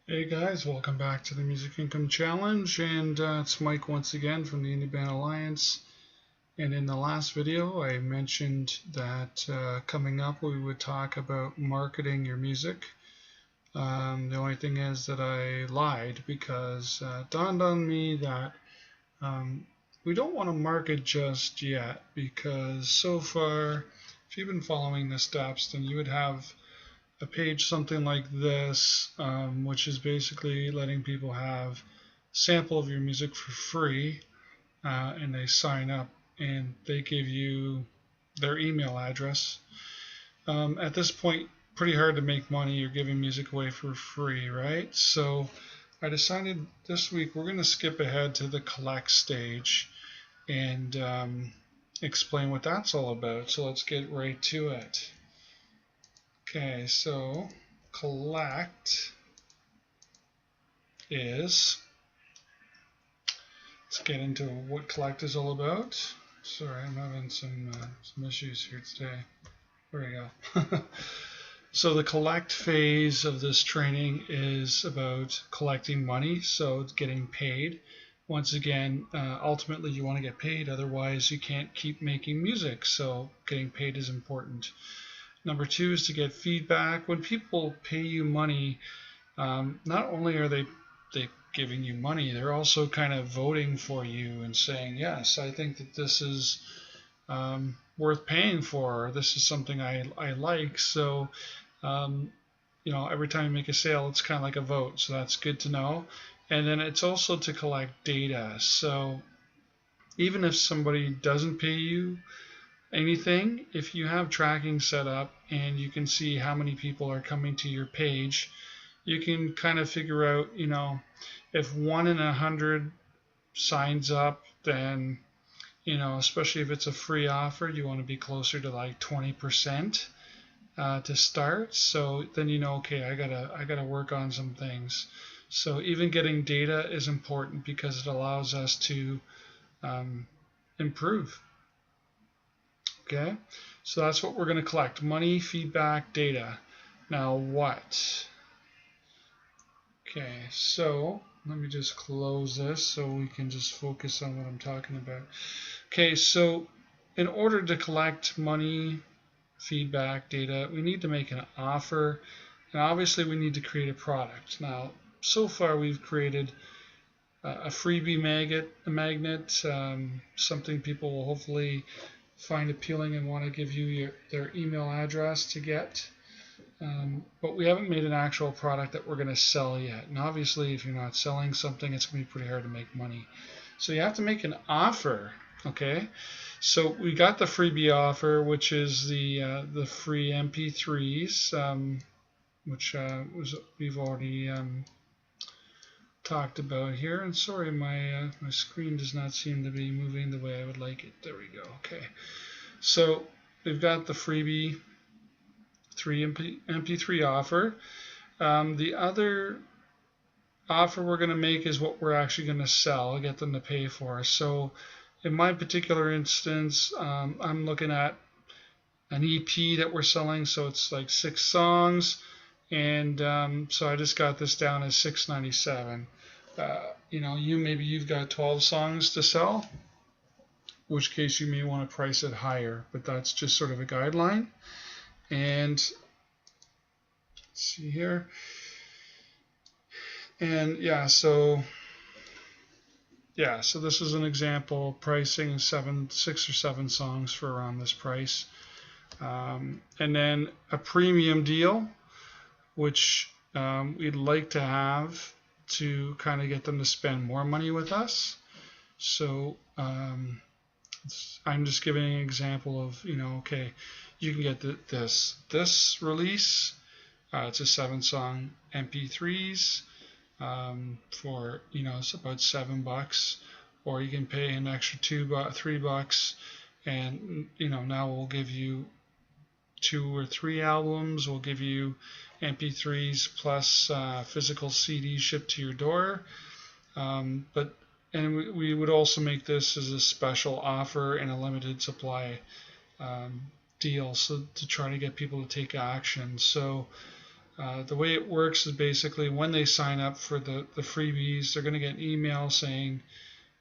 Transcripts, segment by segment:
Hey guys, welcome back to the Music Income Challenge, and it's Mike once again from the Indie Band Alliance. And in the last video, I mentioned that coming up we would talk about marketing your music. The only thing is that I lied because it dawned on me that um, we don't want to market just yet because so far, if you've been following the steps, then you would have a page something like this, which is basically letting people have a sample of your music for free, and they sign up and they give you their email address. At this point, pretty hard to make money. You're giving music away for free, right? So I decided this week we're going to skip ahead to the collect stage and explain what that's all about. So let's get right to it. Okay, so collect is, let's get into what collect is all about. Sorry, I'm having some issues here today. There we go. So the collect phase of this training is about collecting money, so it's getting paid. Once again, ultimately you want to get paid, otherwise you can't keep making music, so getting paid is important. Number two is to get feedback. When people pay you money, not only are they giving you money, they're also kind of voting for you and saying, yes, I think that this is worth paying for. Or this is something I like. So, um, every time you make a sale, it's kind of like a vote. So that's good to know. And then it's also to collect data. So even if somebody doesn't pay you anything, if you have tracking set up and you can see how many people are coming to your page, you can kind of figure out, if 1 in 100 signs up, then, especially if it's a free offer, you want to be closer to like 20% to start. So then okay, I gotta work on some things. So even getting data is important because it allows us to improve. Okay, so that's what we're going to collect: money, feedback, data. Now what? Okay, so let me just close this so we can just focus on what I'm talking about. Okay, so in order to collect money, feedback, data, we need to make an offer, and obviously we need to create a product. Now, so far we've created a freebie magnet, something people will hopefully find appealing and want to give you their email address to get. But we haven't made an actual product that we're going to sell yet. And obviously, if you're not selling something, it's going to be pretty hard to make money. So you have to make an offer. Okay. So we got the freebie offer, which is the free MP3s, which we've already talked about here. And sorry, my screen does not seem to be moving the way I would like it. There we go. Okay. So we've got the freebie 3 MP3 offer. The other offer we're going to make is what we're actually going to sell, get them to pay for. So in my particular instance, I'm looking at an EP that we're selling, so it's like 6 songs, and so I just got this down as $6.97. Maybe you've got 12 songs to sell, in which case you may want to price it higher, but that's just sort of a guideline. And let's see here. And so this is an example pricing 6 or 7 songs for around this price. And then a premium deal, which we'd like to have to kind of get them to spend more money with us. So I'm just giving an example of, okay, you can get this release. It's a 7-song MP3s for, it's about $7, or you can pay an extra $3, and now we'll give you 2 or 3 albums. We'll give you MP3s plus physical CD shipped to your door. And we would also make this as a special offer and a limited supply deal, so to try to get people to take action. So The way it works is basically when they sign up for the freebies, they're going to get an email saying,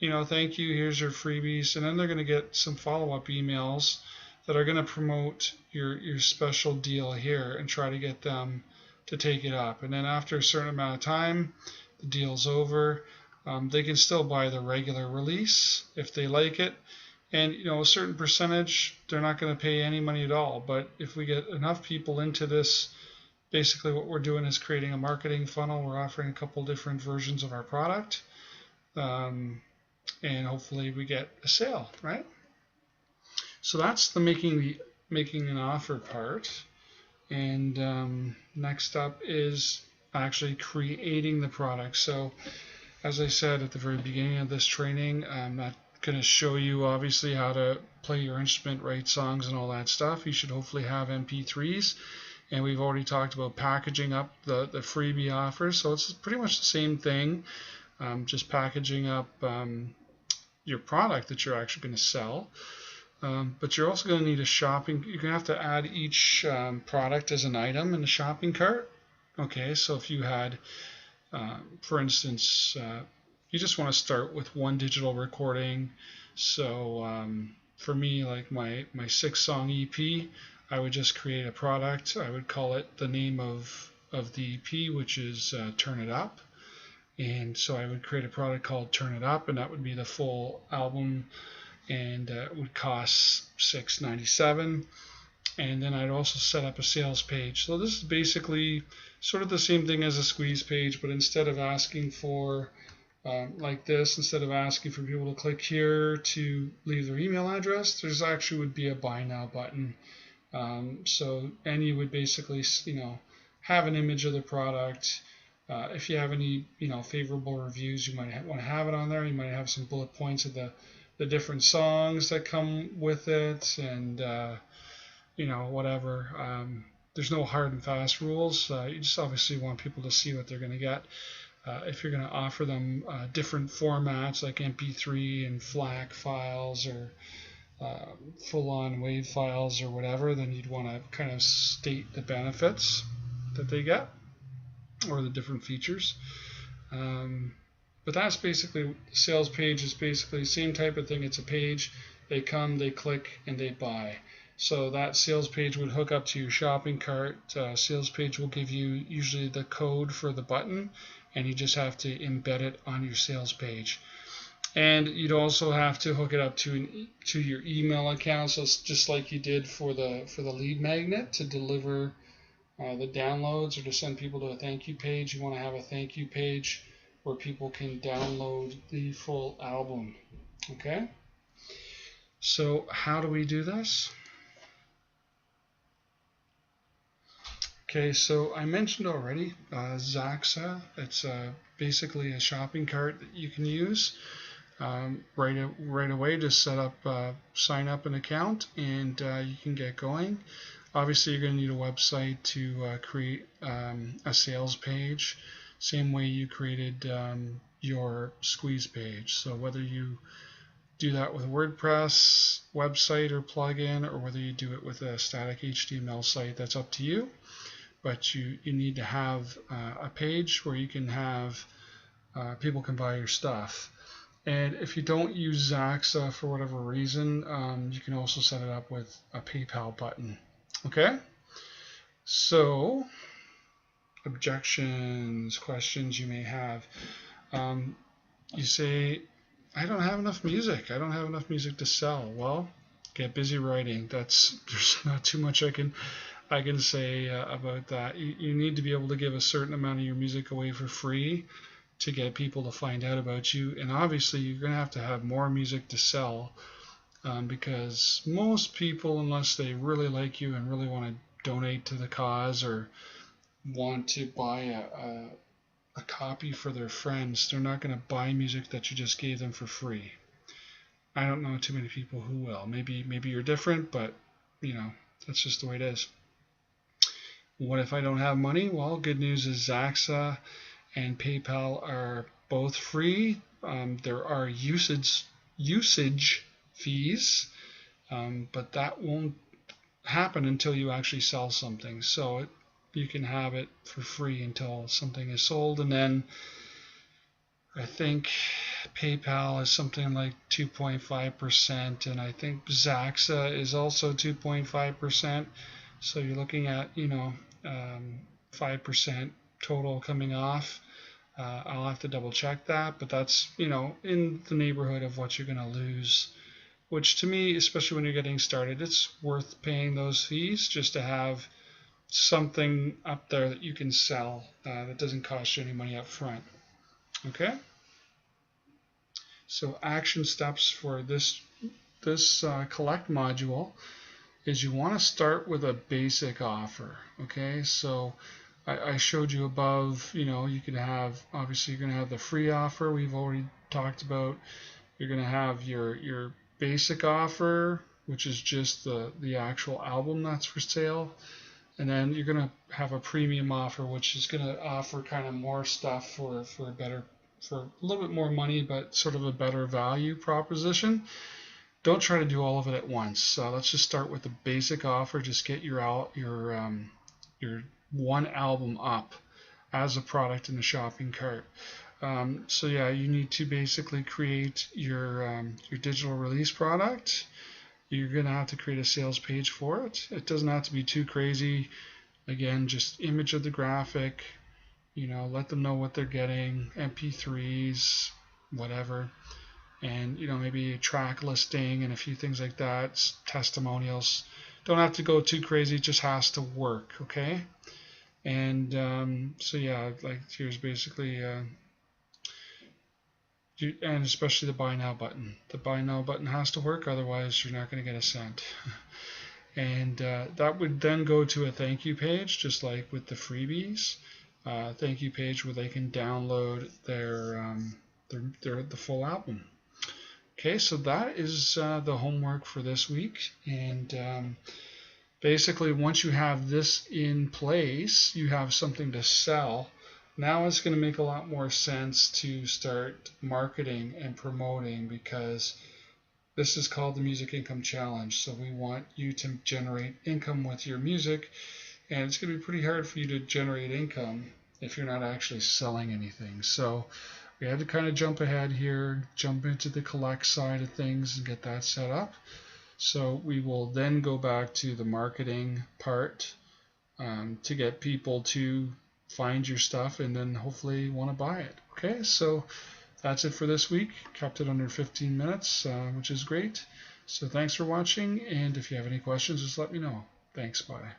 thank you, here's your freebies, and then they're going to get some follow-up emails that are going to promote your special deal here and try to get them to take it up. And then after a certain amount of time, the deal's over. They can still buy the regular release if they like it. And a certain percentage, they're not going to pay any money at all. But if we get enough people into this, basically what we're doing is creating a marketing funnel. We're offering a couple different versions of our product. And hopefully we get a sale, right? So that's the making an offer part. And next up is actually creating the product. So as I said at the very beginning of this training, I'm not going to show you obviously how to play your instrument, write songs, and all that stuff. You should hopefully have MP3s. And we've already talked about packaging up the freebie offers. So it's pretty much the same thing, just packaging up your product that you're actually going to sell. But you're also going to need a shopping. You're going to have to add each product as an item in the shopping cart. Okay, so if you had, for instance, you just want to start with one digital recording. So for me, like my 6-song EP, I would just create a product. I would call it the name of the EP, which is Turn It Up. And so I would create a product called Turn It Up, and that would be the full album, and it would cost $6.97. And then I'd also set up a sales page. So this is basically sort of the same thing as a squeeze page, but instead of asking for like this, instead of asking for people to click here to leave their email address, there's actually would be a buy now button. And you would basically, have an image of the product. If you have any, favorable reviews, you might want to have it on there. You might have some bullet points of the different songs that come with it, and whatever. There's no hard and fast rules. You just obviously want people to see what they're going to get. If you're going to offer them different formats like MP3 and FLAC files, or full-on WAV files or whatever, then you'd want to kind of state the benefits that they get or the different features. But that's basically, the sales page is basically the same type of thing. It's a page. They come, they click, and they buy. So that sales page would hook up to your shopping cart. Sales page will give you usually the code for the button, and you just have to embed it on your sales page. And you'd also have to hook it up to your email account, so it's just like you did for the lead magnet to deliver the downloads or to send people to a thank you page. You want to have a thank you page where people can download the full album. Okay? So how do we do this? Okay, so I mentioned already Zaxa. It's basically a shopping cart that you can use. Right away, just set up, sign up an account, and you can get going. Obviously, you're going to need a website to create a sales page, same way you created your squeeze page. So whether you do that with a WordPress website or plugin, or whether you do it with a static HTML site, that's up to you. But you need to have a page where you can have people can buy your stuff. And if you don't use Zaxa for whatever reason, you can also set it up with a PayPal button. Okay? So, objections, questions you may have. You say, I don't have enough music. I don't have enough music to sell. Well, get busy writing. There's not too much I can say about that. You need to be able to give a certain amount of your music away for free to get people to find out about you. And obviously you're going to have more music to sell, because most people, unless they really like you and really want to donate to the cause or want to buy a copy for their friends, they're not going to buy music that you just gave them for free. I don't know too many people who will. Maybe you're different, but that's just the way it is. What if I don't have money? Well, good news is Zaxa and PayPal are both free. There are usage fees, but that won't happen until you actually sell something. So you can have it for free until something is sold, and then I think PayPal is something like 2.5%, and I think Zaxa is also 2.5%. So you're looking at 5% total coming off. I'll have to double check that, but that's in the neighborhood of what you're going to lose. Which to me, especially when you're getting started, it's worth paying those fees just to have something up there that you can sell that doesn't cost you any money up front. Okay. So action steps for this collect module is you want to start with a basic offer. Okay, so I showed you above, you could have, obviously you're going to have the free offer we've already talked about. You're going to have your basic offer, which is just the actual album that's for sale. And then you're going to have a premium offer, which is going to offer kind of more stuff for a little bit more money, but sort of a better value proposition. Don't try to do all of it at once. Let's just start with the basic offer. Just get your one album up as a product in the shopping cart. So yeah, you need to basically create your digital release product. You're going to have to create a sales page for it. It doesn't have to be too crazy. Again, just image of the graphic, let them know what they're getting, MP3s, whatever, and maybe a track listing and a few things like that, testimonials. Don't have to go too crazy, it just has to work, okay? And so yeah, like here's basically and especially the buy now button. The buy now button has to work, otherwise you're not going to get a cent. And that would then go to a thank you page, just like with the freebies. Thank you page where they can download the full album. Okay, so that is the homework for this week. And basically, once you have this in place, you have something to sell. Now it's going to make a lot more sense to start marketing and promoting, because this is called the Music Income Challenge. So we want you to generate income with your music, and it's going to be pretty hard for you to generate income if you're not actually selling anything. So we had to kind of jump ahead here, jump into the collect side of things and get that set up. So we will then go back to the marketing part to get people to find your stuff and then hopefully want to buy it. Okay, so that's it for this week. Kept it under 15 minutes, which is great. So thanks for watching, and if you have any questions, just let me know. Thanks, bye.